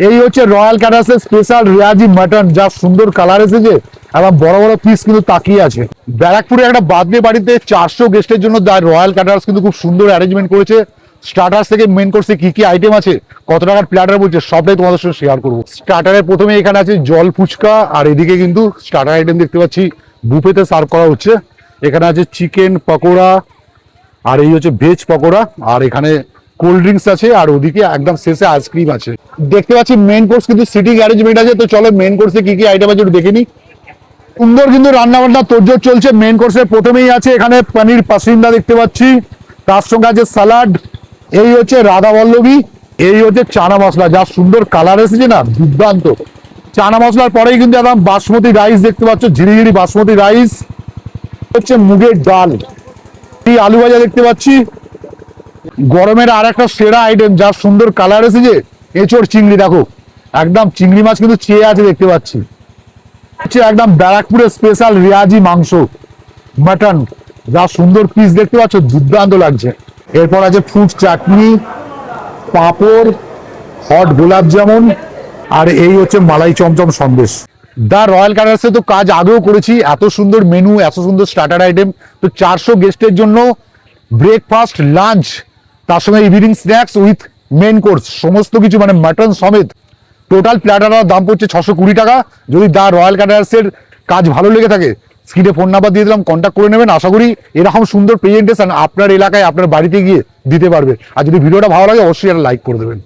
এই হচ্ছে royal ক্যাটার্সের special Riaji mutton, যা সুন্দর কালার এসেছে এবং বড় বড় পিস কিন্তু তাকিয়ে আছে। ব্যারাকপুরে একটা বার্থডে বাড়িতে 400 গেস্টের জন্য রয়্যাল ক্যাটার্স কিন্তু খুব সুন্দর অ্যারেঞ্জমেন্ট করেছে। স্টার্টার্স থেকে মেন কোর্সে কি কি আইটেম আছে, কত টাকার প্ল্যাটার বলছে, সবটাই তোমাদের সাথে শেয়ার করবো। স্টার্টারের প্রথমে এখানে আছে জল ফুচকা, আর এদিকে কিন্তু স্টার্টার আইটেম দেখতে পাচ্ছি বুফেতে সার্ভ করা হচ্ছে। এখানে আছে চিকেন পকোড়া, আর এই হচ্ছে ভেজ পকোড়া, আর এখানে কোল্ড ড্রিঙ্কস আছে, আর ওদিকে একদম শেষে আইসক্রিম আছে। দেখতে পাচ্ছি মেন কোর্স কিন্তু সিটিং অ্যারেঞ্জমেন্ট আছে। তো চলো মেন কোর্সে কি কি আইটেম আছে একটু দেখে নিই। সুন্দর কিন্তু রান্না বান্না তোড়জোড় চলছে। মেন কোর্সের প্রথমেই আছে এখানে পনির পাসিন্দা দেখতে পাচ্ছি, তার সঙ্গে আছে স্যালাড, এই হচ্ছে রাধা বল্লভী, এই হচ্ছে চানা মশলা, যা সুন্দর কালার এসেছে না, দুর্দান্ত। চানা মশলার পরেই কিন্তু একদম বাসমতি রাইস দেখতে পাচ্ছ, ঝিরিঝিরি বাসমতি রাইস, হচ্ছে মুগের ডাল, এই আলু ভাজা দেখতে পাচ্ছি। গরমের আর একটা সেরা আইটেম, যা সুন্দর কালার এসেছে, এঁচড় চিংড়ি, দেখো একদম চিংড়ি মাছ কিন্তু চেয়ে আছে দেখতে পাচ্ছি। হচ্ছে একদম ব্যারাকপুরের স্পেশাল রিয়াজি মাংস মাটন, যা সুন্দর পিস দেখতে পাচ্ছ, দুর্দান্ত লাগছে। এরপর আছে ফ্রুট চাটনি, পাঁপড়, হট গোলাপ জামুন, আর এই হচ্ছে মালাই চমচম সন্দেশ। দা রয়্যাল ক্যাটার্সে তো কাজ আগেও করেছি, এত সুন্দর মেনু, এত সুন্দর স্টার্টার আইটেম। তো 400 গেস্টের জন্য ব্রেকফাস্ট, লাঞ্চ, তার সঙ্গে evening snacks with main course, সমস্ত কিছু মানে মাটন সমেত টোটাল প্ল্যাটারের দাম পড়ছে 620 টাকা। যদি দা রয়্যাল ক্যাটার্সের কাজ ভালো লেগে থাকে, স্ক্রিনে ফোন নাম্বার দিয়ে দিলাম, কন্ট্যাক্ট করে নেবেন। আশা করি এরকম সুন্দর প্রেজেন্টেশন আপনার এলাকায়, আপনার বাড়িতে গিয়ে দিতে পারবে। আর যদি ভিডিওটা ভালো লাগে অবশ্যই একটা লাইক করে দেবেন।